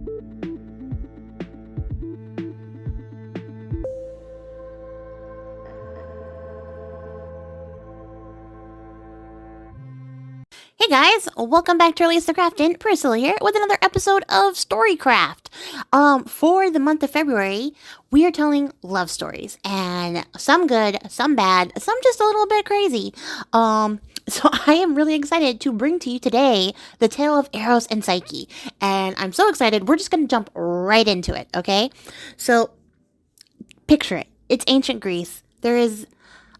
Hey guys, welcome back to releasethecraftin. Priscilla here with another episode of Storycraft. For the month of February, we are telling love stories, and some good, some bad, some just a little bit crazy. So I am really excited to bring to you today the tale of Eros and Psyche, and I'm so excited. We're just gonna jump right into it, okay? So picture it. It's ancient Greece. There is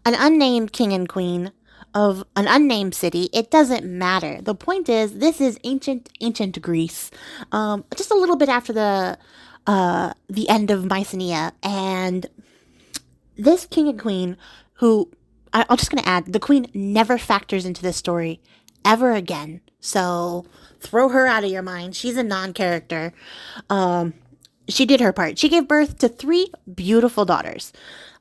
an unnamed king and queen of an unnamed city. It doesn't matter. The point is, this is ancient Greece. Just a little bit after the end of Mycenae, and this king and queen, who I'm just gonna add, the queen never factors into this story ever again. So throw her out of your mind. She's a non-character. She did her part. She gave birth to 3 beautiful daughters.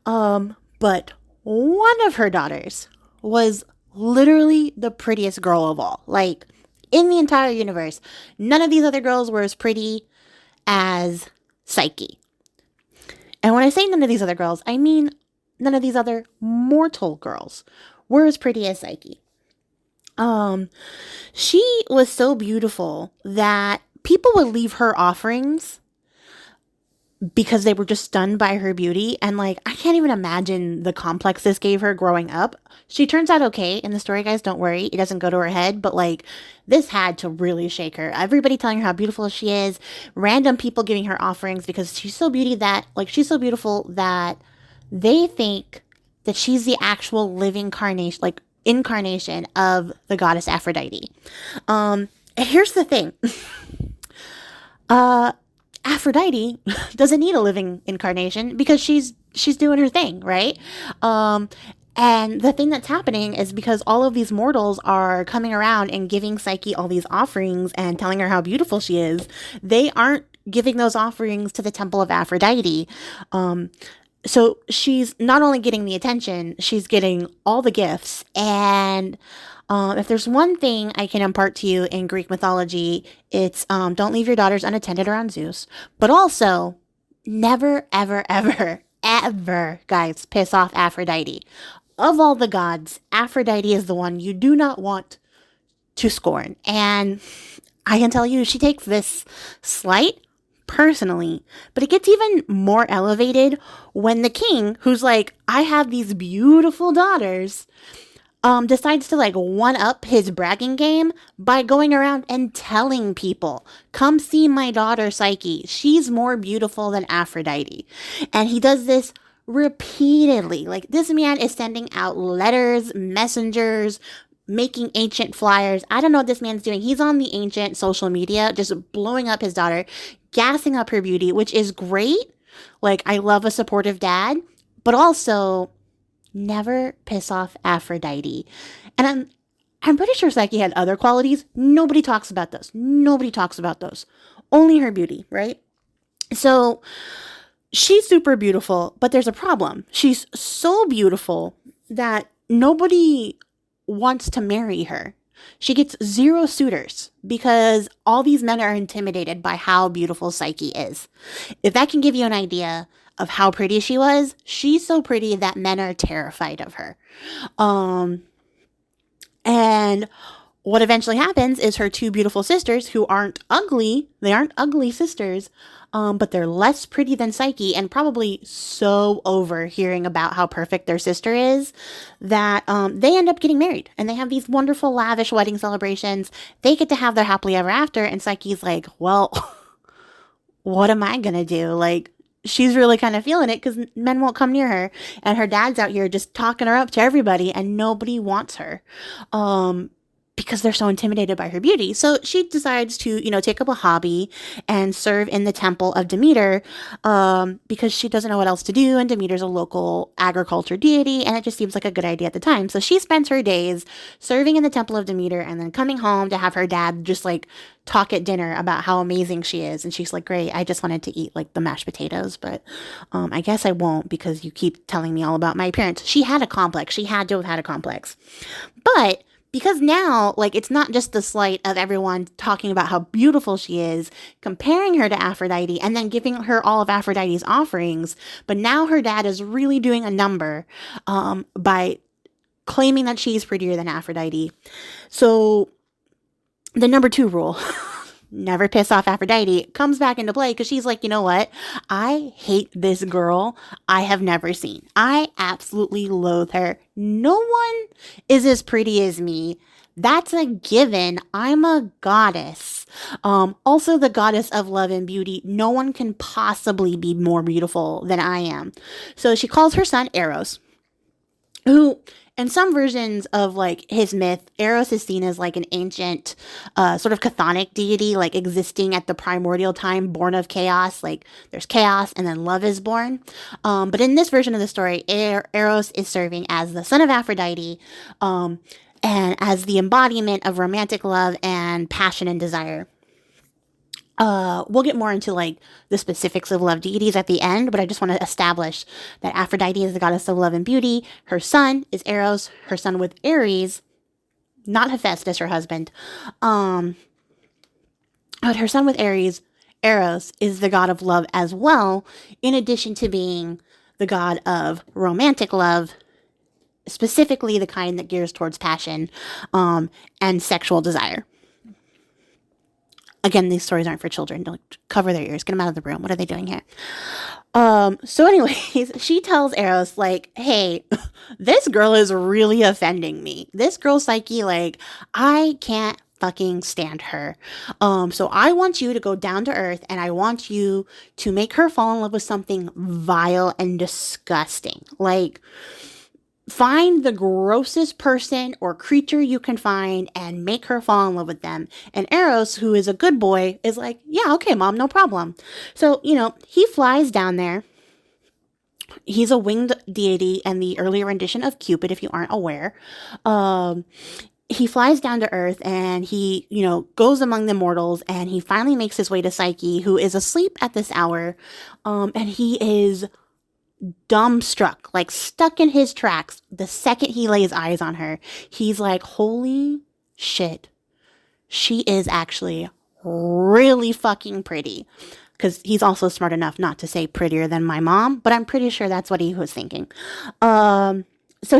But one of her daughters was literally the prettiest girl of all. Like, in the entire universe, none of these other girls were as pretty as Psyche. And when I say none of these other girls, I mean none of these other mortal girls were as pretty as Psyche. She was so beautiful that people would leave her offerings because they were just stunned by her beauty. And like, I can't even imagine the complex this gave her growing up. She turns out okay in the story, guys, don't worry. It doesn't go to her head, but like, this had to really shake her. Everybody telling her how beautiful she is, random people giving her offerings because she's so beautiful that they think that she's the actual living incarnation of the goddess Aphrodite. Here's the thing. Aphrodite doesn't need a living incarnation because she's doing her thing, right? And the thing that's happening is because all of these mortals are coming around and giving Psyche all these offerings and telling her how beautiful she is, they aren't giving those offerings to the temple of Aphrodite. So she's not only getting the attention, she's getting all the gifts. And if there's one thing I can impart to you in Greek mythology, it's don't leave your daughters unattended around Zeus. But also, never, ever, ever, ever, guys, piss off Aphrodite. Of all the gods, Aphrodite is the one you do not want to scorn. And I can tell you, she takes this slight personally, but it gets even more elevated when the king, who's like, I have these beautiful daughters, decides to like one up his bragging game by going around and telling people, come see my daughter Psyche. She's more beautiful than Aphrodite. And he does this repeatedly. Like, this man is sending out letters, messengers, making ancient flyers. I don't know what this man's doing. He's on the ancient social media, just blowing up his daughter, gassing up her beauty, which is great. Like, I love a supportive dad, but also never piss off Aphrodite. And I'm pretty sure Psyche had other qualities. Nobody talks about those. Only her beauty, right? So she's super beautiful, but there's a problem. She's so beautiful that nobody wants to marry her. She gets 0 suitors because all these men are intimidated by how beautiful Psyche is. If that can give you an idea of how pretty she was, she's so pretty that men are terrified of her. And what eventually happens is her 2 beautiful sisters, who aren't ugly, they aren't ugly sisters, but they're less pretty than Psyche and probably so over hearing about how perfect their sister is that they end up getting married. And they have these wonderful, lavish wedding celebrations. They get to have their happily ever after. And Psyche's like, well, what am I going to do? Like, she's really kind of feeling it because men won't come near her. And her dad's out here just talking her up to everybody and nobody wants her. Because they're so intimidated by her beauty. So she decides to, take up a hobby and serve in the temple of Demeter, because she doesn't know what else to do. And Demeter's a local agriculture deity, and it just seems like a good idea at the time. So she spends her days serving in the temple of Demeter and then coming home to have her dad just like talk at dinner about how amazing she is. And she's like, great, I just wanted to eat like the mashed potatoes, but I guess I won't because you keep telling me all about my appearance. She had a complex. She had to have had a complex. But because now, like, it's not just the slight of everyone talking about how beautiful she is, comparing her to Aphrodite, and then giving her all of Aphrodite's offerings, but now her dad is really doing a number by claiming that she's prettier than Aphrodite. So the number 2 rule, never piss off Aphrodite, comes back into play because she's like, you know what? I hate this girl I have never seen. I absolutely loathe her. No one is as pretty as me. That's a given. I'm a goddess. Also the goddess of love and beauty. No one can possibly be more beautiful than I am. So she calls her son Eros, who in some versions of like his myth, Eros is seen as like an ancient sort of chthonic deity, like existing at the primordial time, born of chaos. Like there's chaos and then love is born. But in this version of the story, Eros is serving as the son of Aphrodite and as the embodiment of romantic love and passion and desire. We'll get more into like the specifics of love deities at the end, but I just want to establish that Aphrodite is the goddess of love and beauty. Her son is Eros, her son with Ares, not Hephaestus, her husband. But her son with Ares, Eros, is the god of love as well, in addition to being the god of romantic love, specifically the kind that gears towards passion, and sexual desire. Again, these stories aren't for children. Don't cover their ears. Get them out of the room. What are they doing here? So anyways, she tells Eros, like, hey, this girl is really offending me. This girl, Psyche, like, I can't fucking stand her. So I want you to go down to earth and I want you to make her fall in love with something vile and disgusting. Like, find the grossest person or creature you can find and make her fall in love with them. And Eros, who is a good boy, is like, yeah, okay, mom, no problem. So, you know, he flies down there. He's a winged deity and the earlier rendition of Cupid, if you aren't aware. He flies down to earth and he, you know, goes among the mortals and he finally makes his way to Psyche, who is asleep at this hour. And he is dumbstruck, like stuck in his tracks the second he lays eyes on her. He's like, holy shit, she is actually really fucking pretty. Because he's also smart enough not to say prettier than my mom, but I'm pretty sure that's what he was thinking. So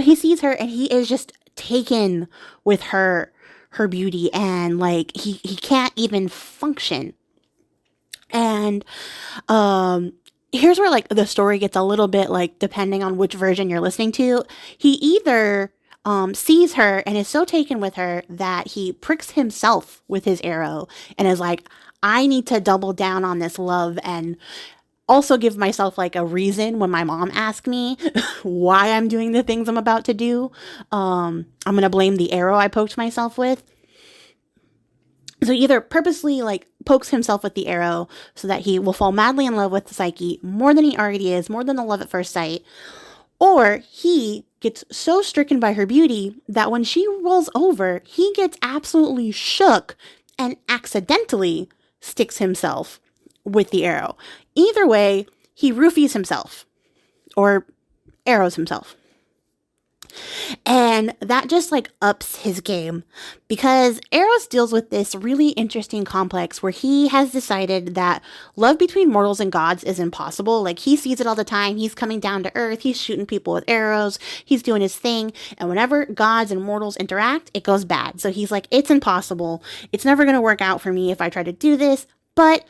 he sees her and he is just taken with her beauty, and like he can't even function. And here's where like the story gets a little bit like, depending on which version you're listening to, he either sees her and is so taken with her that he pricks himself with his arrow and is like, I need to double down on this love and also give myself like a reason when my mom asks me why I'm doing the things I'm about to do. I'm going to blame the arrow I poked myself with. So either purposely like pokes himself with the arrow so that he will fall madly in love with Psyche more than he already is, more than the love at first sight, or he gets so stricken by her beauty that when she rolls over, he gets absolutely shook and accidentally sticks himself with the arrow. Either way, he roofies himself or arrows himself. And that just like ups his game, because Eros deals with this really interesting complex where he has decided that love between mortals and gods is impossible. Like, he sees it all the time. He's coming down to earth. He's shooting people with arrows. He's doing his thing. And whenever gods and mortals interact, it goes bad. So he's like, it's impossible. It's never going to work out for me if I try to do this. But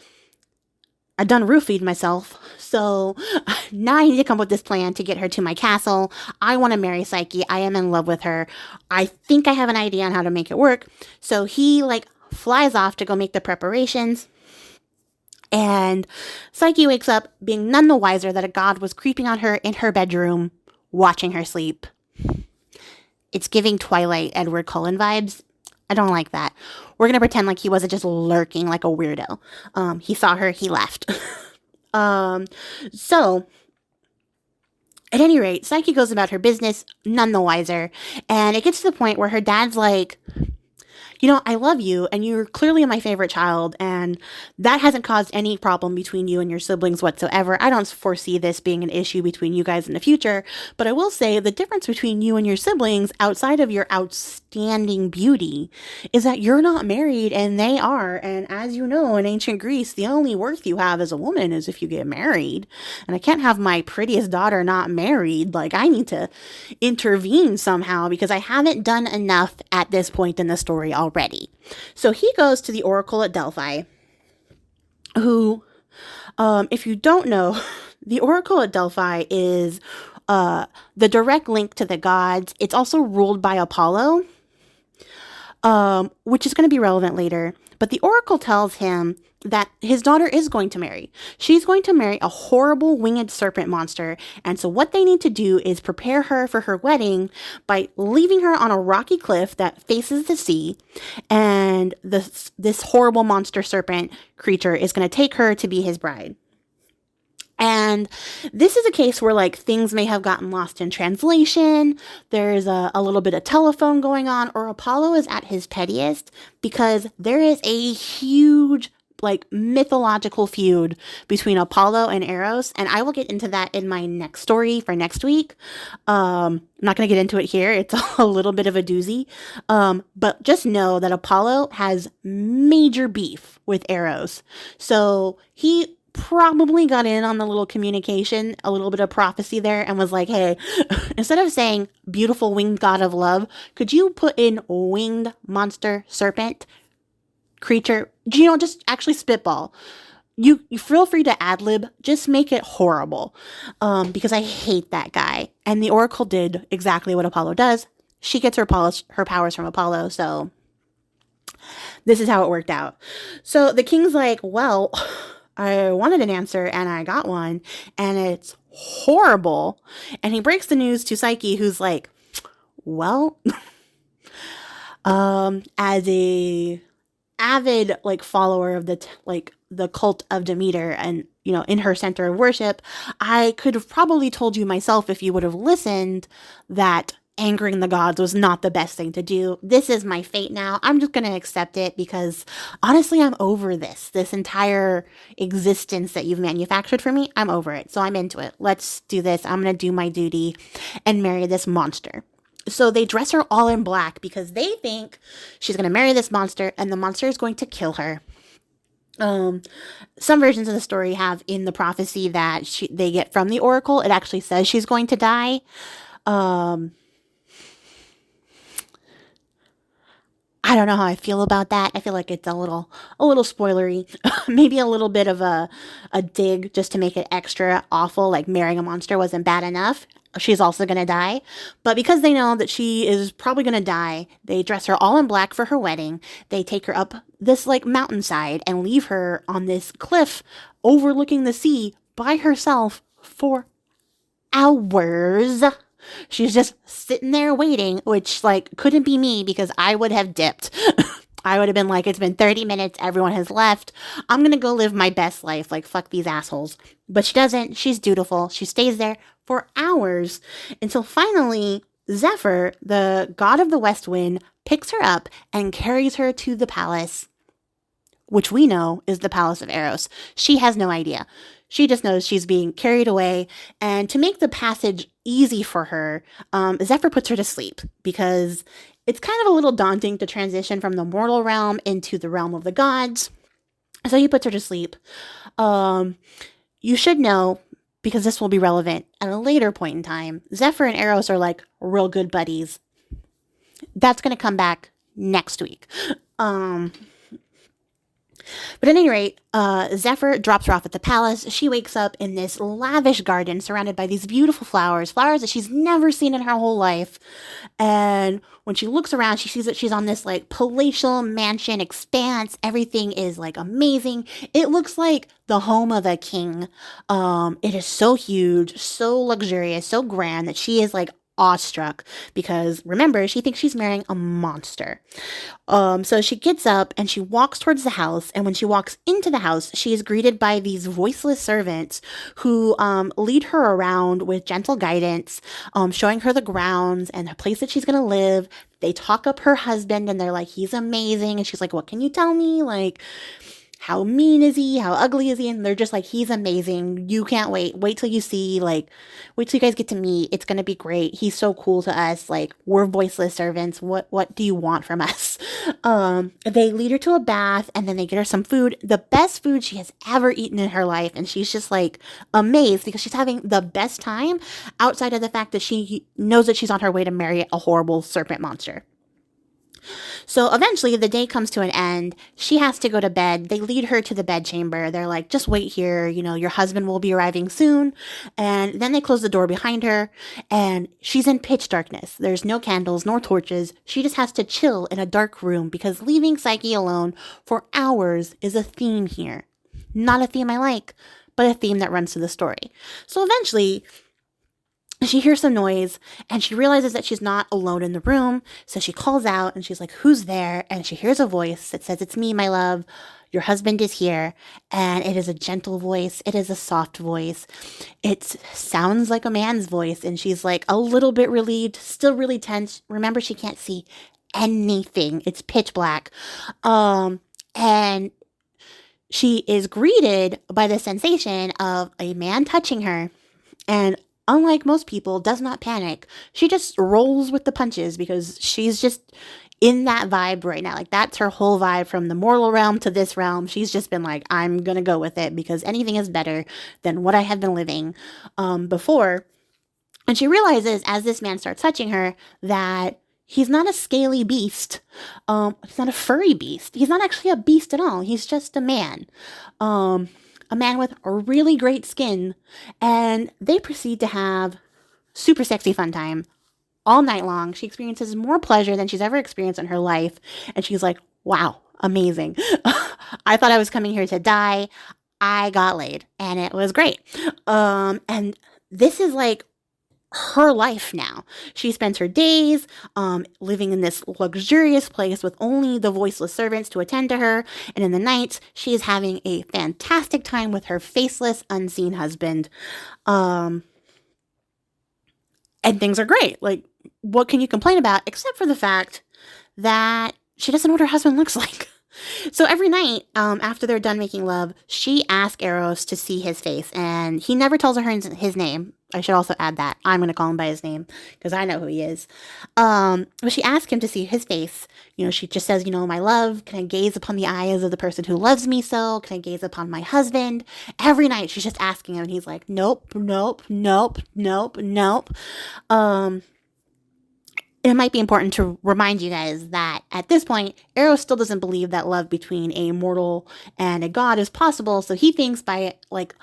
I done roofied myself, so now I need to come up with this plan to get her to my castle. I want to marry Psyche. I am in love with her. I think I have an idea on how to make it work. So he like flies off to go make the preparations. And Psyche wakes up being none the wiser that a god was creeping on her in her bedroom, watching her sleep. It's giving Twilight Edward Cullen vibes. I don't like that. We're going to pretend like he wasn't just lurking like a weirdo. He saw her, he left. So, at any rate, Psyche goes about her business, none the wiser. And it gets to the point where her dad's like, I love you and you're clearly my favorite child, and that hasn't caused any problem between you and your siblings whatsoever. I don't foresee this being an issue between you guys in the future, but I will say the difference between you and your siblings, outside of your outstanding beauty, is that you're not married and they are. And as you know, in ancient Greece, the only worth you have as a woman is if you get married. And I can't have my prettiest daughter not married. Like, I need to intervene somehow because I haven't done enough at this point in the story already. So he goes to the oracle at Delphi, who, if you don't know, the oracle at Delphi is the direct link to the gods. It's also ruled by Apollo, which is going to be relevant later. But the oracle tells him that his daughter is going to marry. She's going to marry a horrible winged serpent monster. And so what they need to do is prepare her for her wedding by leaving her on a rocky cliff that faces the sea. And this horrible monster serpent creature is going to take her to be his bride. And this is a case where, like, things may have gotten lost in translation. There's a little bit of telephone going on, or Apollo is at his pettiest because there is a huge, like, mythological feud between Apollo and Eros. And I will get into that in my next story for next week. I'm not going to get into it here. It's a little bit of a doozy. But just know that Apollo has major beef with Eros. So he probably got in on the little communication, a little bit of prophecy there, and was like, hey, instead of saying beautiful winged god of love, could you put in winged monster serpent creature? Just actually spitball. You feel free to ad-lib, just make it horrible, because I hate that guy. And the oracle did exactly what Apollo does. She gets her powers from Apollo, so this is how it worked out. So the king's like, well, I wanted an answer and I got one, and it's horrible. And he breaks the news to Psyche, who's like, well, as a avid, like, follower of the cult of Demeter and, in her center of worship, I could have probably told you myself, if you would have listened, that angering the gods was not the best thing to do. This is my fate now. I'm just going to accept it because honestly, I'm over this entire existence that you've manufactured for me. I'm over it. So I'm into it. Let's do this. I'm going to do my duty and marry this monster. So they dress her all in black because they think she's going to marry this monster and the monster is going to kill her. Some versions of the story have in the prophecy that they get from the oracle, it actually says she's going to die. I don't know how I feel about that. I feel like it's a little spoilery. Maybe a little bit of a dig just to make it extra awful, like marrying a monster wasn't bad enough. She's also going to die. But because they know that she is probably going to die, they dress her all in black for her wedding. They take her up this, like, mountainside and leave her on this cliff overlooking the sea by herself for hours. She's just sitting there waiting, which, like, couldn't be me because I would have dipped. I would have been like, it's been 30 minutes. Everyone has left. I'm going to go live my best life. Like, fuck these assholes. But she doesn't. She's dutiful. She stays there for hours until finally Zephyr, the god of the west wind, picks her up and carries her to the palace, which we know is the palace of Eros. She has no idea. She just knows she's being carried away. And to make the passage easy for her, Zephyr puts her to sleep because it's kind of a little daunting to transition from the mortal realm into the realm of the gods. So he puts her to sleep. You should know, because this will be relevant at a later point in time, Zephyr and Eros are like real good buddies. That's going to come back next week. But at any rate, Zephyr drops her off at the palace. She wakes up in this lavish garden surrounded by these beautiful flowers that she's never seen in her whole life. And when she looks around, she sees that she's on this, like, palatial mansion expanse. Everything is, like, amazing. It looks like the home of a king. It is so huge, so luxurious, so grand that she is, like, awestruck because remember, she thinks she's marrying a monster. So she gets up and she walks towards the house. And when she walks into the house, she is greeted by these voiceless servants who lead her around with gentle guidance, showing her the grounds and the place that she's going to live. They talk up her husband and they're like, he's amazing. And she's like, what can you tell me? Like, how mean is he? How ugly is he? And they're just like, he's amazing. You can't wait. Wait till you see, like, wait till you guys get to meet. It's going to be great. He's so cool to us. Like, we're voiceless servants. What do you want from us? They lead her to a bath and then they get her some food, the best food she has ever eaten in her life. And she's just like amazed because she's having the best time outside of the fact that she knows that she's on her way to marry a horrible serpent monster. So eventually the day comes to an end. She has to go to bed. They lead her to the bedchamber. They're like, just wait here. You know, your husband will be arriving soon. And then they close the door behind her and she's in pitch darkness. There's no candles, nor torches. She just has to chill in a dark room because leaving Psyche alone for hours is a theme here. Not a theme I like, but a theme that runs through the story. So eventually she hears some noise and she realizes that she's not alone in the room. So she calls out and she's like, who's there? And she hears a voice that says, it's me, my love. Your husband is here. And it is a gentle voice. It is a soft voice. It sounds like a man's voice. And she's like a little bit relieved, still really tense. Remember, she can't see anything. It's pitch black. And she is greeted by the sensation of a man touching her. And unlike most people, does not panic. She just rolls with the punches because she's just in that vibe right now. Like, that's her whole vibe from the mortal realm to this realm. She's just been like, I'm going to go with it because anything is better than what I have been living before. And she realizes as this man starts touching her that he's not a scaly beast. He's not a furry beast. He's not actually a beast at all. He's just a man. A man with a really great skin, and they proceed to have super sexy fun time all night long. She experiences more pleasure than she's ever experienced in her life, and she's like, wow, amazing. I thought I was coming here to die. I got laid, and it was great. And this is like her life now. She spends her days living in this luxurious place with only the voiceless servants to attend to her, and in the nights she is having a fantastic time with her faceless unseen husband, and things are great. Like, what can you complain about except for the fact that she doesn't know what her husband looks like? So every night, after they're done making love, she asks Eros to see his face, and he never tells her his name. I should also add that. I'm going to call him by his name, because I know who he is. But she asks him to see his face. You know, she just says, you know, my love, can I gaze upon the eyes of the person who loves me so? Can I gaze upon my husband? Every night, she's just asking him, and he's like, nope, nope, nope, nope, nope. It might be important to remind you guys that at this point, Eros still doesn't believe that love between a mortal and a god is possible. So he thinks by like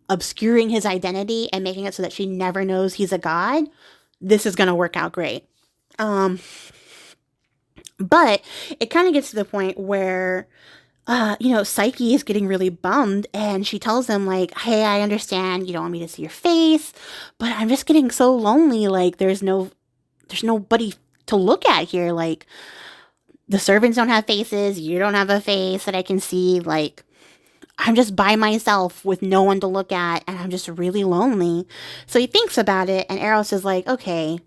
obscuring his identity and making it so that she never knows he's a god, this is going to work out great. But it kind of gets to the point where, Psyche is getting really bummed and she tells him like, hey, I understand you don't want me to see your face, but I'm just getting so lonely. Like, there's nobody to look at here. Like, the servants don't have faces. You don't have a face that I can see. Like, I'm just by myself with no one to look at, and I'm just really lonely. So he thinks about it, and Eros is like, okay,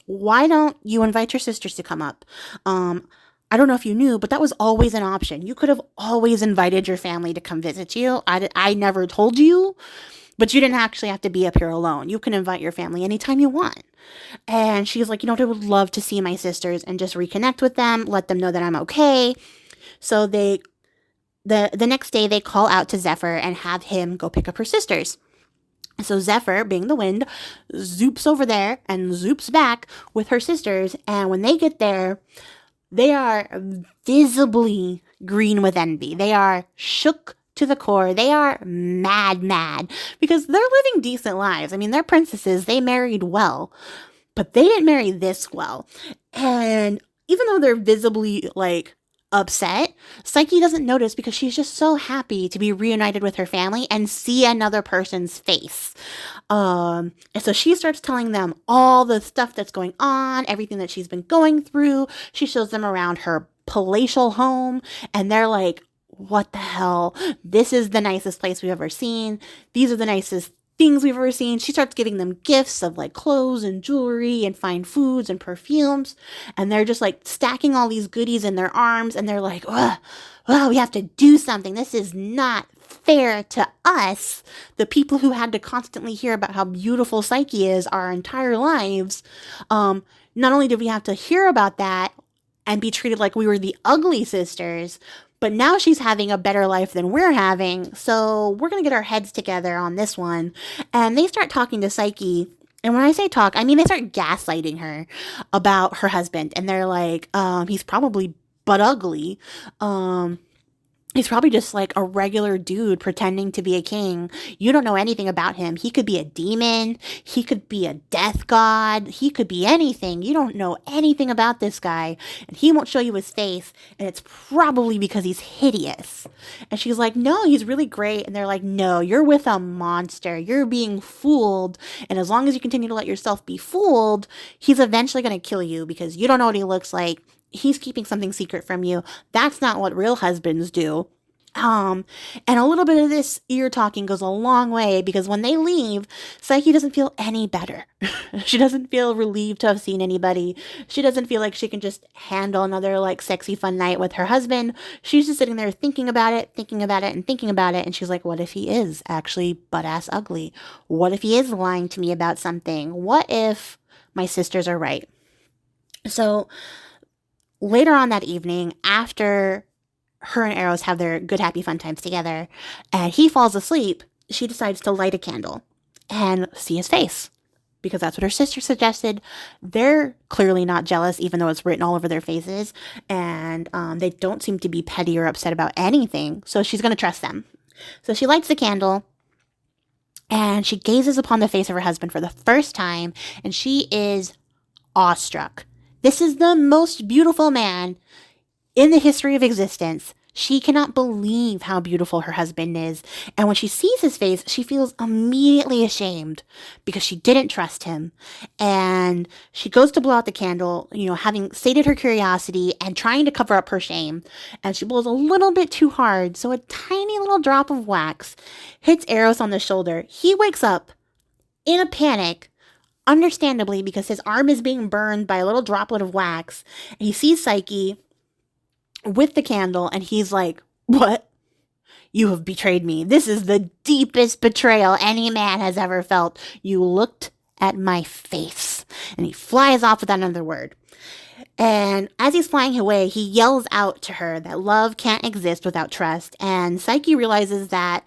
why don't you invite your sisters to come up? I don't know if you knew, but that was always an option. You could have always invited your family to come visit you. I never told you, but you didn't actually have to be up here alone. You can invite your family anytime you want. And she's like, I would love to see my sisters and just reconnect with them, let them know that I'm okay. So the next day they call out to Zephyr and have him go pick up her sisters. So Zephyr, being the wind, zoops over there and zoops back with her sisters. And when they get there, they are visibly green with envy. They are shook to the core. They are mad because they're living decent lives. I mean, they're princesses. They married well, but they didn't marry this well. And even though they're visibly like upset. Psyche doesn't notice because she's just so happy to be reunited with her family and see another person's face. And so she starts telling them all the stuff that's going on, everything that she's been going through. She shows them around her palatial home, and they're like, what the hell? This is the nicest place we've ever seen. These are the nicest things we've ever seen. She starts giving them gifts of like clothes and jewelry and fine foods and perfumes. And they're just like stacking all these goodies in their arms. And they're like, oh, we have to do something. This is not fair to us, the people who had to constantly hear about how beautiful Psyche is our entire lives. Not only did we have to hear about that and be treated like we were the ugly sisters, but now she's having a better life than we're having. So we're going to get our heads together on this one. And they start talking to Psyche. And when I say talk, I mean they start gaslighting her about her husband. And they're like, he's probably but ugly. He's probably just like a regular dude pretending to be a king. You don't know anything about him. He could be a demon. He could be a death god. He could be anything. You don't know anything about this guy. And he won't show you his face. And it's probably because he's hideous. And she's like, no, he's really great. And they're like, no, you're with a monster. You're being fooled. And as long as you continue to let yourself be fooled, he's eventually going to kill you because you don't know what he looks like. He's keeping something secret from you. That's not what real husbands do. And a little bit of this ear talking goes a long way because when they leave, Psyche doesn't feel any better. She doesn't feel relieved to have seen anybody. She doesn't feel like she can just handle another like sexy fun night with her husband. She's just sitting there thinking about it, and thinking about it. And she's like, what if he is actually butt-ass ugly? What if he is lying to me about something? What if my sisters are right? So later on that evening, after her and Eros have their good, happy, fun times together, and he falls asleep, she decides to light a candle and see his face because that's what her sister suggested. They're clearly not jealous, even though it's written all over their faces, and they don't seem to be petty or upset about anything, so she's going to trust them. So she lights the candle, and she gazes upon the face of her husband for the first time, and she is awestruck. This is the most beautiful man in the history of existence. She cannot believe how beautiful her husband is. And when she sees his face, she feels immediately ashamed because she didn't trust him. And she goes to blow out the candle, having sated her curiosity and trying to cover up her shame. And she blows a little bit too hard. So a tiny little drop of wax hits Eros on the shoulder. He wakes up in a panic, understandably, because his arm is being burned by a little droplet of wax. And he sees Psyche with the candle, and he's like, what? You have betrayed me. This is the deepest betrayal any man has ever felt. You looked at my face. And he flies off without another word. And as he's flying away, he yells out to her that love can't exist without trust. And Psyche realizes that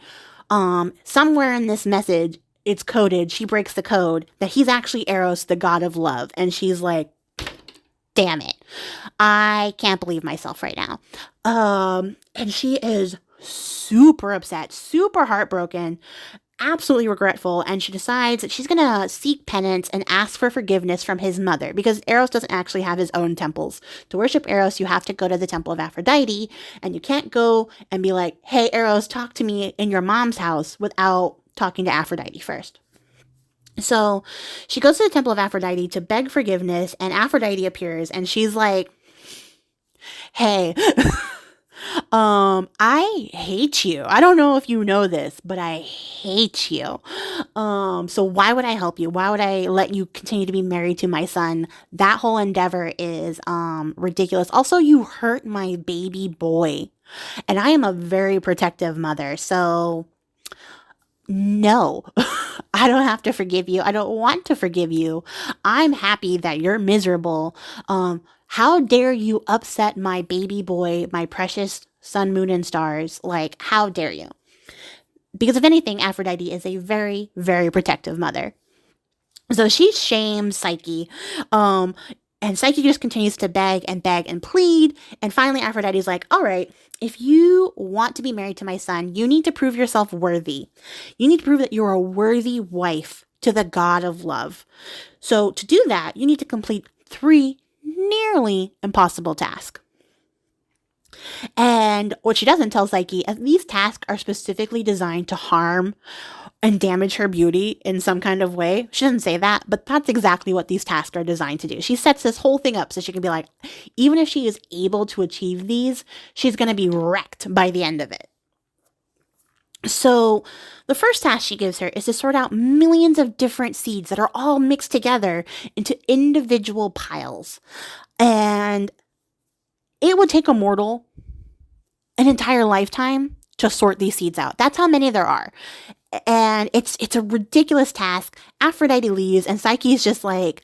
somewhere in this message, it's coded, she breaks the code, that he's actually Eros, the god of love. And she's like, damn it. I can't believe myself right now. And she is super upset, super heartbroken, absolutely regretful. And she decides that she's going to seek penance and ask for forgiveness from his mother because Eros doesn't actually have his own temples. To worship Eros, you have to go to the temple of Aphrodite, and you can't go and be like, hey, Eros, talk to me in your mom's house without talking to Aphrodite first. So she goes to the temple of Aphrodite to beg forgiveness, and Aphrodite appears, and she's like, hey, I hate you. I don't know if you know this, but I hate you. So why would I help you? Why would I let you continue to be married to my son? That whole endeavor is ridiculous. Also, you hurt my baby boy, and I am a very protective mother, so no, I don't have to forgive you. I don't want to forgive you. I'm happy that you're miserable. How dare you upset my baby boy, my precious sun, moon, and stars? Like, how dare you? Because if anything, Aphrodite is a very, very protective mother. So she shames Psyche. And Psyche just continues to beg and plead. And finally, Aphrodite's like, all right, if you want to be married to my son, you need to prove yourself worthy. You need to prove that you're a worthy wife to the god of love. So to do that, you need to complete 3 nearly impossible tasks. And what she doesn't tell Psyche is these tasks are specifically designed to harm and damage her beauty in some kind of way. She doesn't say that, but that's exactly what these tasks are designed to do. She sets this whole thing up so she can be like, even if she is able to achieve these, she's going to be wrecked by the end of it. So the first task she gives her is to sort out millions of different seeds that are all mixed together into individual piles. And it would take a mortal an entire lifetime to sort these seeds out. That's how many there are. And it's a ridiculous task. Aphrodite leaves and Psyche is just like,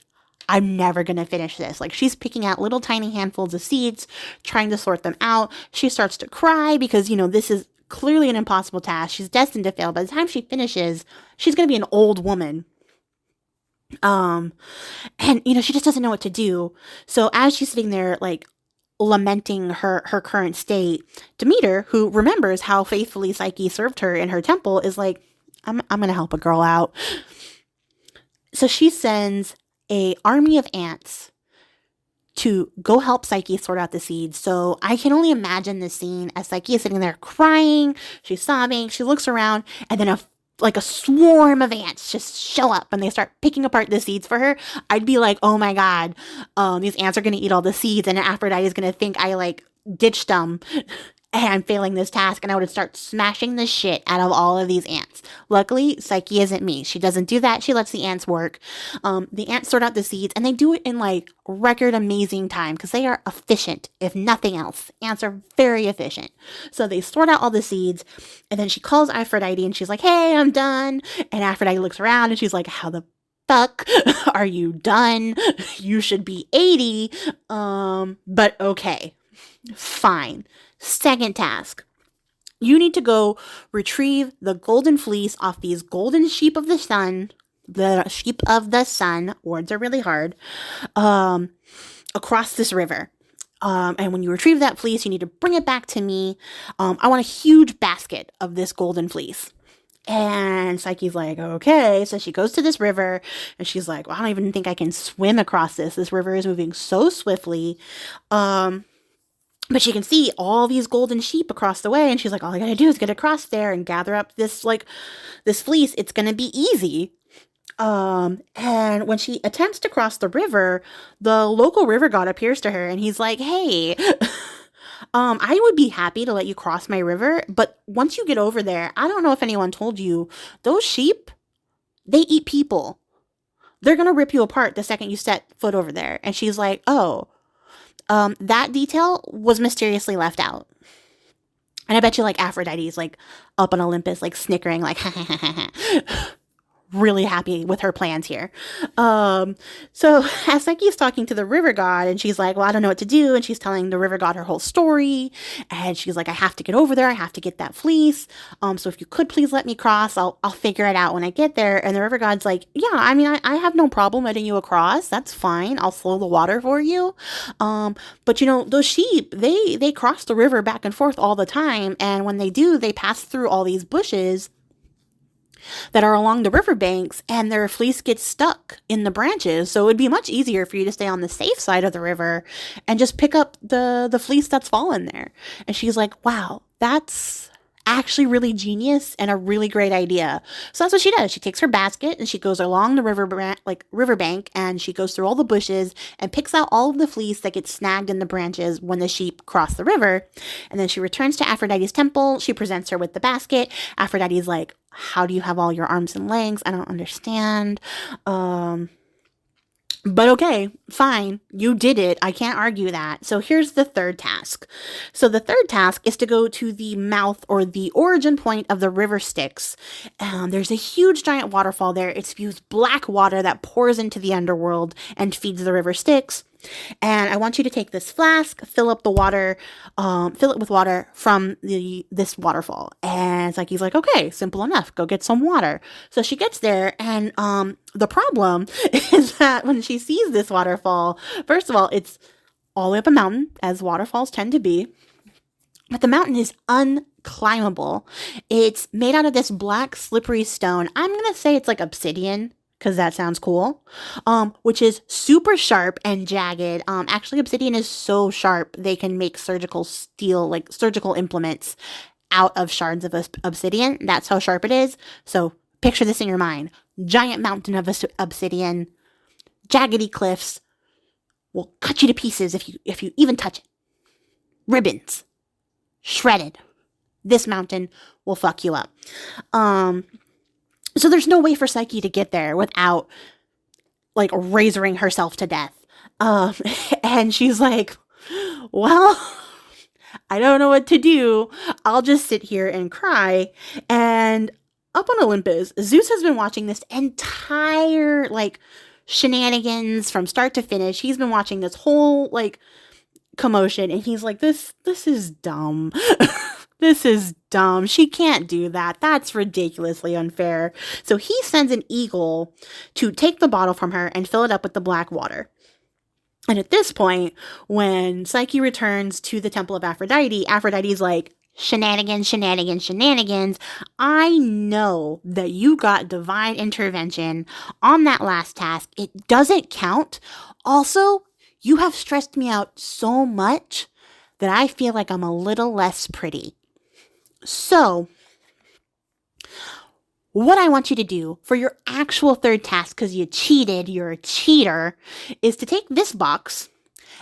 I'm never going to finish this. Like, she's picking out little tiny handfuls of seeds, trying to sort them out. She starts to cry because, this is clearly an impossible task. She's destined to fail. By the time she finishes, she's going to be an old woman. And, she just doesn't know what to do. So as she's sitting there, like, lamenting her current state, Demeter, who remembers how faithfully Psyche served her in her temple, is like, I'm going to help a girl out. So she sends a army of ants to go help Psyche sort out the seeds. So I can only imagine the scene as Psyche is sitting there crying, she's sobbing, she looks around, and then a swarm of ants just show up and they start picking apart the seeds for her. I'd be like, oh my God, these ants are going to eat all the seeds and Aphrodite is going to think I ditched them and I'm failing this task, and I would start smashing the shit out of all of these ants. Luckily, Psyche isn't me. She doesn't do that. She lets the ants work. The ants sort out the seeds, and they do it in record amazing time because they are efficient, if nothing else. Ants are very efficient. So they sort out all the seeds, and then she calls Aphrodite, and she's like, hey, I'm done. And Aphrodite looks around, and she's like, how the fuck are you done? You should be 80. But okay, fine. Second task. You need to go retrieve the golden fleece off these golden sheep of the sun. The sheep of the sun. Words are really hard. Across this river. And when you retrieve that fleece, you need to bring it back to me. I want a huge basket of this golden fleece. And Psyche's like, okay. So she goes to this river and she's like, well, I don't even think I can swim across this. This river is moving so swiftly. But she can see all these golden sheep across the way. And she's like, all I gotta do is get across there and gather up this fleece. It's gonna be easy. And when she attempts to cross the river, the local river god appears to her and he's like, hey, I would be happy to let you cross my river, but once you get over there, I don't know if anyone told you, those sheep, they eat people. They're going to rip you apart the second you set foot over there. And she's like, oh, that detail was mysteriously left out. And I bet you Aphrodite's up on Olympus, snickering, really happy with her plans here. So as Psyche's talking to the river god and she's like, well, I don't know what to do. And she's telling the river god her whole story. And she's like, I have to get over there. I have to get that fleece. So if you could please let me cross, I'll figure it out when I get there. And the river god's like, yeah, I mean, I have no problem letting you across. That's fine. I'll slow the water for you. But those sheep, they cross the river back and forth all the time. And when they do, they pass through all these bushes that are along the riverbanks, and their fleece gets stuck in the branches. So it would be much easier for you to stay on the safe side of the river and just pick up the fleece that's fallen there. And she's like, wow, that's actually really genius and a really great idea. So that's what she does. She takes her basket and she goes along the riverbank and she goes through all the bushes and picks out all of the fleece that gets snagged in the branches when the sheep cross the river. And then she returns to Aphrodite's temple. She presents her with the basket. Aphrodite's like, how do you have all your arms and legs? I don't understand. But okay, fine. You did it. I can't argue that. So here's the third task. So the third task is to go to the mouth or the origin point of the river Styx. There's a huge giant waterfall there. It spews black water that pours into the underworld and feeds the river Styx. And I want you to take this flask, fill it with water from this waterfall. And Psyche's like, okay, simple enough. Go get some water. So she gets there, and the problem is that when she sees this waterfall, first of all, it's all the way up a mountain, as waterfalls tend to be. But the mountain is unclimbable. It's made out of this black, slippery stone. I'm going to say it's like obsidian, because that sounds cool, which is super sharp and jagged. Actually, obsidian is so sharp they can make surgical steel, like surgical implements, out of shards of obsidian. That's how sharp it is. So picture this in your mind: giant mountain of obsidian, jaggedy cliffs, will cut you to pieces if you even touch it. Ribbons, shredded. This mountain will fuck you up. So there's no way for Psyche to get there without like razoring herself to death. And she's like, well, I don't know what to do. I'll just sit here and cry. And up on Olympus, Zeus has been watching this entire like shenanigans from start to finish. He's been watching this whole like commotion, and he's like, this is dumb. This is dumb. She can't do that. That's ridiculously unfair. So he sends an eagle to take the bottle from her and fill it up with the black water. And at this point, when Psyche returns to the temple of Aphrodite, Aphrodite's like, shenanigans, shenanigans, shenanigans. I know that you got divine intervention on that last task. It doesn't count. Also, you have stressed me out so much that I feel like I'm a little less pretty. So, what I want you to do for your actual third task, because you cheated, you're a cheater, is to take this box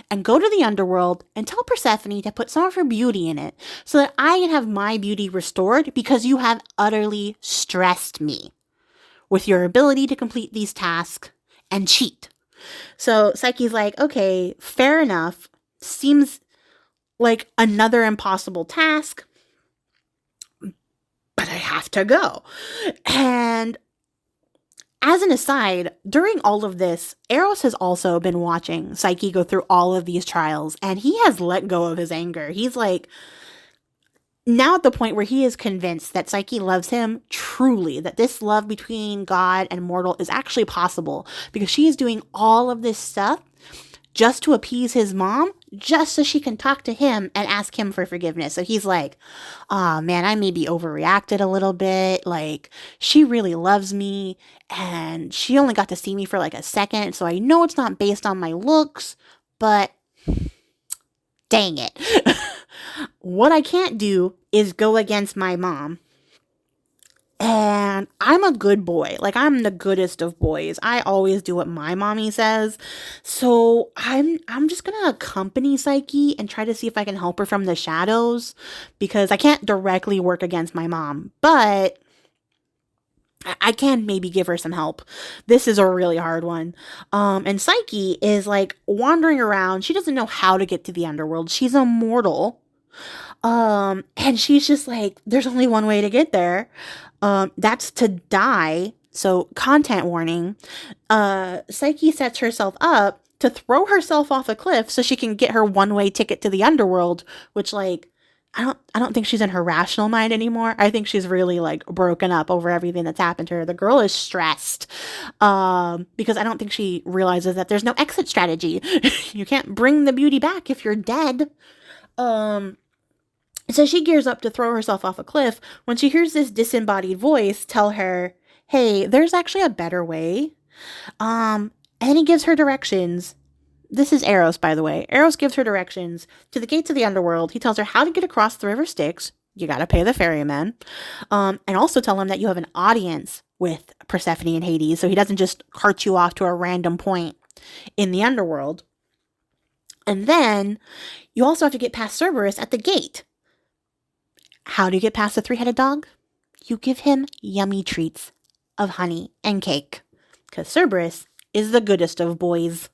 and go to the underworld and tell Persephone to put some of her beauty in it so that I can have my beauty restored, because you have utterly stressed me with your ability to complete these tasks and cheat. So Psyche's like, okay, fair enough. Seems like another impossible task, but I have to go. And as an aside, during all of this, Eros has also been watching Psyche go through all of these trials, and he has let go of his anger. He's like, now at the point where he is convinced that Psyche loves him truly, that this love between God and mortal is actually possible, because she is doing all of this stuff just to appease his mom, just so she can talk to him and ask him for forgiveness. So he's like, oh man, I maybe overreacted a little bit. Like, she really loves me, and she only got to see me for like a second, so I know it's not based on my looks, but dang it. What I can't do is go against my mom. And I'm a good boy. Like, I'm the goodest of boys. I always do what my mommy says. So I'm just going to accompany Psyche and try to see if I can help her from the shadows, because I can't directly work against my mom, but I can maybe give her some help. This is a really hard one. And Psyche is like wandering around. She doesn't know how to get to the underworld. She's a mortal. And she's just like, there's only one way to get there. That's to die. So, content warning. Psyche sets herself up to throw herself off a cliff so she can get her one-way ticket to the underworld, which, like, I don't think she's in her rational mind anymore. I think she's really like broken up over everything that's happened to her. The girl is stressed, because I don't think she realizes that there's no exit strategy. You can't bring the beauty back if you're dead. So she gears up to throw herself off a cliff when she hears this disembodied voice tell her, hey, there's actually a better way. And he gives her directions. This is Eros, by the way. Eros gives her directions to the gates of the underworld. He tells her how to get across the river Styx. You gotta pay the ferryman. And also tell him that you have an audience with Persephone and Hades, so he doesn't just cart you off to a random point in the underworld. And then you also have to get past Cerberus at the gate. How do you get past the three-headed dog? You give him yummy treats of honey and cake, because Cerberus is the goodest of boys.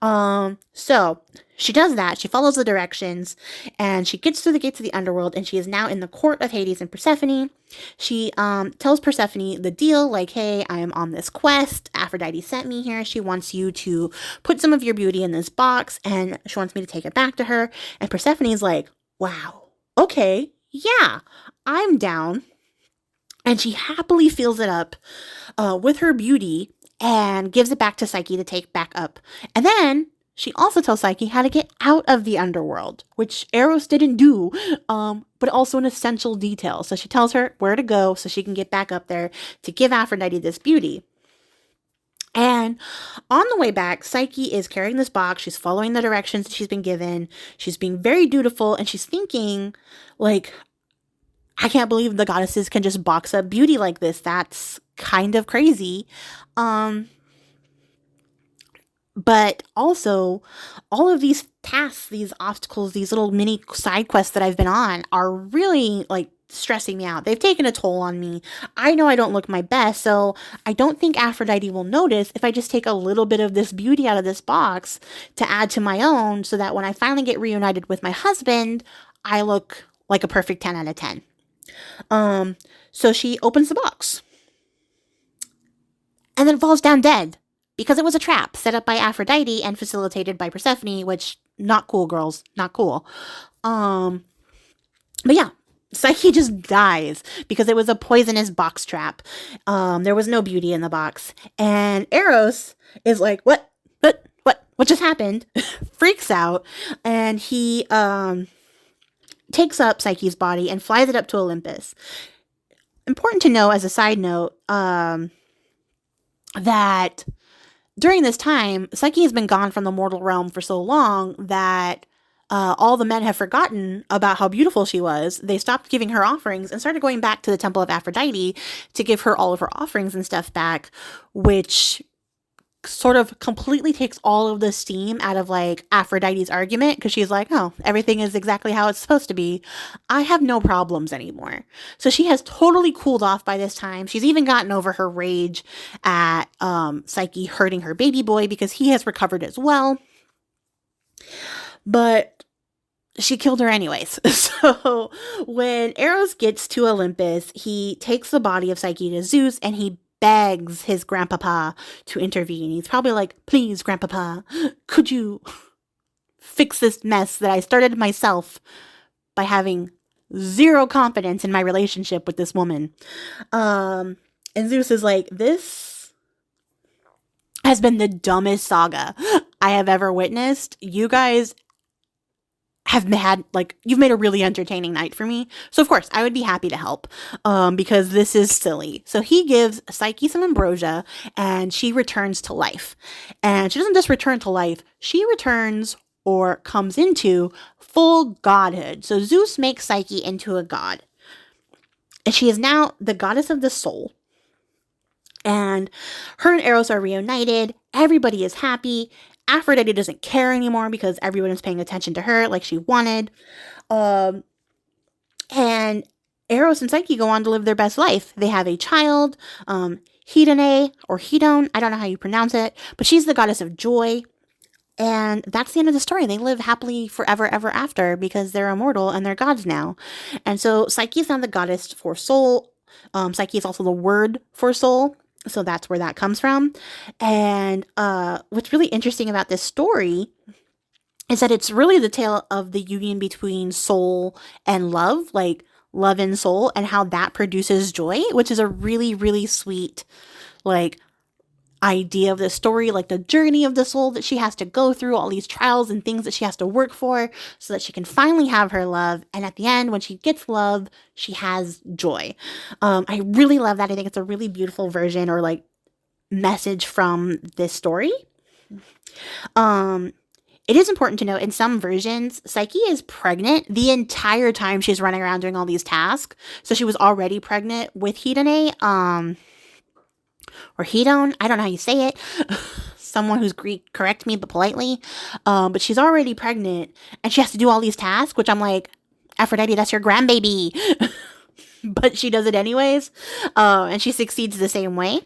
So she does that. She follows the directions, and she gets through the gates of the underworld, and she is now in the court of Hades and Persephone. She tells Persephone the deal, like, hey, I am on this quest. Aphrodite sent me here. She wants you to put some of your beauty in this box, and she wants me to take it back to her. And Persephone is like, wow, okay, yeah, I'm down. And she happily fills it up with her beauty and gives it back to Psyche to take back up. And then she also tells Psyche how to get out of the underworld, which Eros didn't do, but also an essential detail. So she tells her where to go so she can get back up there to give Aphrodite this beauty. And on the way back, Psyche is carrying this box. She's following the directions that she's been given. She's being very dutiful, and she's thinking, like, I can't believe the goddesses can just box up beauty like this. That's kind of crazy. Um, but also, all of these tasks, these obstacles, these little mini side quests that I've been on are really like stressing me out. They've taken a toll on me. I know I don't look my best, so I don't think Aphrodite will notice if I just take a little bit of this beauty out of this box to add to my own, so that when I finally get reunited with my husband, I look like a perfect 10 out of 10. So she opens the box and then falls down dead because it was a trap set up by Aphrodite and facilitated by Persephone, which, not cool, girls, not cool. But yeah, Psyche just dies because it was a poisonous box trap. There was no beauty in the box. And Eros is like, what just happened? Freaks out. And he, takes up Psyche's body and flies it up to Olympus. Important to know as a side note, that during this time, Psyche has been gone from the mortal realm for so long that all the men have forgotten about how beautiful she was. They stopped giving her offerings and started going back to the temple of Aphrodite to give her all of her offerings and stuff back, which sort of completely takes all of the steam out of like Aphrodite's argument, because she's like, oh, everything is exactly how it's supposed to be. I have no problems anymore. So she has totally cooled off by this time. She's even gotten over her rage at Psyche hurting her baby boy because he has recovered as well. But she killed her anyways. So when Eros gets to Olympus, he takes the body of Psyche to Zeus and he begs his grandpapa to intervene. He's probably like, please, grandpapa, could you fix this mess that I started myself by having zero confidence in my relationship with this woman? And Zeus is like, this has been the dumbest saga I have ever witnessed. You guys have had, like, you've made a really entertaining night for me. So of course I would be happy to help, because this is silly. So he gives Psyche some ambrosia and she returns to life. And she doesn't just return to life, she returns or comes into full godhood. So Zeus makes Psyche into a god. And she is now the goddess of the soul. And her and Eros are reunited. Everybody is happy. Aphrodite doesn't care anymore because everyone is paying attention to her like she wanted. And Eros and Psyche go on to live their best life. They have a child, Hedone, or Hedone, I don't know how you pronounce it, but she's the goddess of joy. And that's the end of the story. They live happily forever, ever after because they're immortal and they're gods now. And so Psyche is now the goddess for soul. Psyche is also the word for soul. So that's where that comes from. And what's really interesting about this story is that it's really the tale of the union between soul and love, like love and soul, and how that produces joy, which is a really, really sweet, like, idea of the story, like the journey of the soul that she has to go through, all these trials and things that she has to work for so that she can finally have her love. And at the end, when she gets love, she has joy. I really love that. I think it's a really beautiful version or like message from this story. It is important to note in some versions, Psyche is pregnant the entire time she's running around doing all these tasks. So she was already pregnant with Hedone, or Hedone, I don't know how you say it. Someone who's Greek, correct me, but politely. But she's already pregnant, and she has to do all these tasks, which I'm like, Aphrodite, that's your grandbaby. But she does it anyways, and she succeeds the same way.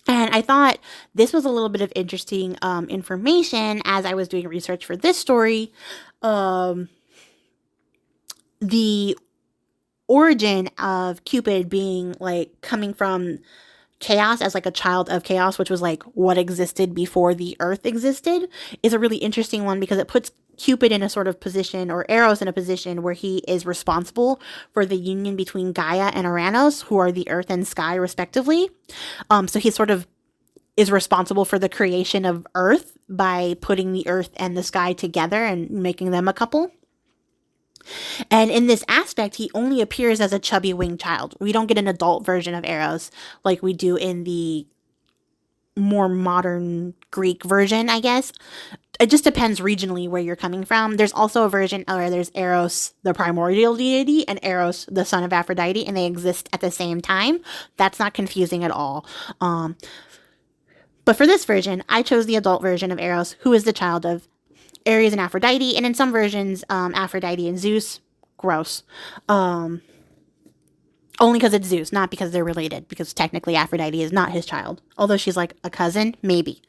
And I thought this was a little bit of interesting information as I was doing research for this story. The origin of Cupid being like coming from chaos as like a child of chaos, which was like what existed before the earth existed, is a really interesting one because it puts Cupid in a sort of position, or Eros in a position, where he is responsible for the union between Gaia and Uranus, who are the earth and sky respectively. So he sort of is responsible for the creation of earth by putting the earth and the sky together and making them a couple. And in this aspect, he only appears as a chubby winged child. We don't get an adult version of Eros like we do in the more modern Greek version, I guess. It just depends regionally where you're coming from. There's also a version where there's Eros, the primordial deity, and Eros, the son of Aphrodite, and they exist at the same time. That's not confusing at all. But for this version, I chose the adult version of Eros, who is the child of Ares and Aphrodite, and in some versions, Aphrodite and Zeus. Gross. Only because it's Zeus, not because they're related, because technically Aphrodite is not his child. Although she's like a cousin, maybe.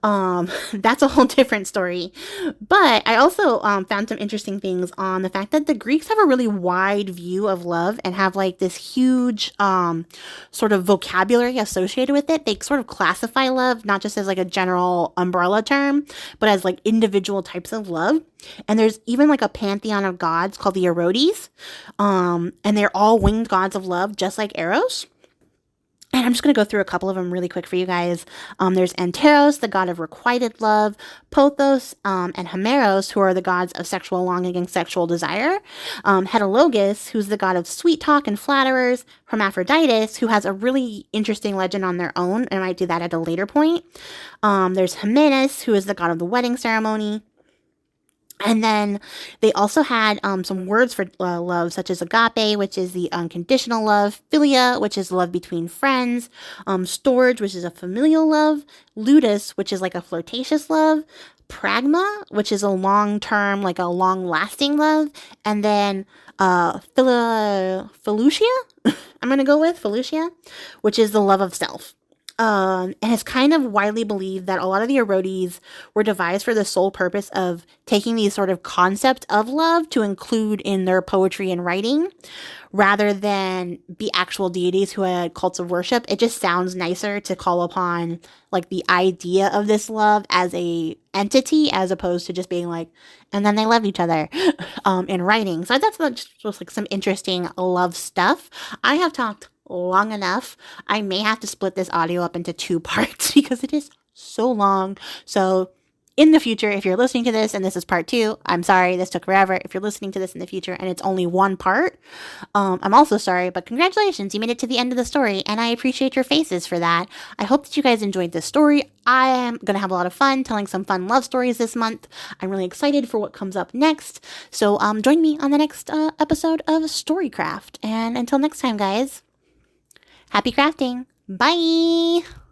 That's a whole different story. But I also found some interesting things on the fact that the Greeks have a really wide view of love and have like this huge sort of vocabulary associated with it. They sort of classify love not just as like a general umbrella term, but as like individual types of love. And there's even like a pantheon of gods called the Erotes. And they're all winged gods of love, just like Eros. And I'm just going to go through a couple of them really quick for you guys. There's Anteros, the god of requited love, Pothos, and Homeros, who are the gods of sexual longing and sexual desire. Hetelogus, who's the god of sweet talk and flatterers. Hermaphroditus, who has a really interesting legend on their own, and I might do that at a later point. There's Hymenaeus, who is the god of the wedding ceremony. And then they also had some words for love, such as agape, which is the unconditional love, philia, which is love between friends, storge, which is a familial love, ludus, which is like a flirtatious love, pragma, which is a long-term, like a long-lasting love, and then philutia, I'm going to go with philutia, which is the love of self. And it's kind of widely believed that a lot of the Erotes were devised for the sole purpose of taking these sort of concept of love to include in their poetry and writing, rather than be actual deities who had cults of worship. It just sounds nicer to call upon like the idea of this love as a entity, as opposed to just being like, and then they love each other in writing. So that's just like some interesting love stuff. I have talked long enough. I may have to split this audio up into 2 parts because it is so long. So in the future, if you're listening to this and this is part 2, I'm sorry, this took forever. If you're listening to this in the future and it's only 1 part, I'm also sorry, but congratulations, you made it to the end of the story, and I appreciate your faces for that. I hope that you guys enjoyed this story. I am going to have a lot of fun telling some fun love stories this month. I'm really excited for what comes up next. So join me on the next episode of Storycraft. And until next time, guys, happy crafting. Bye!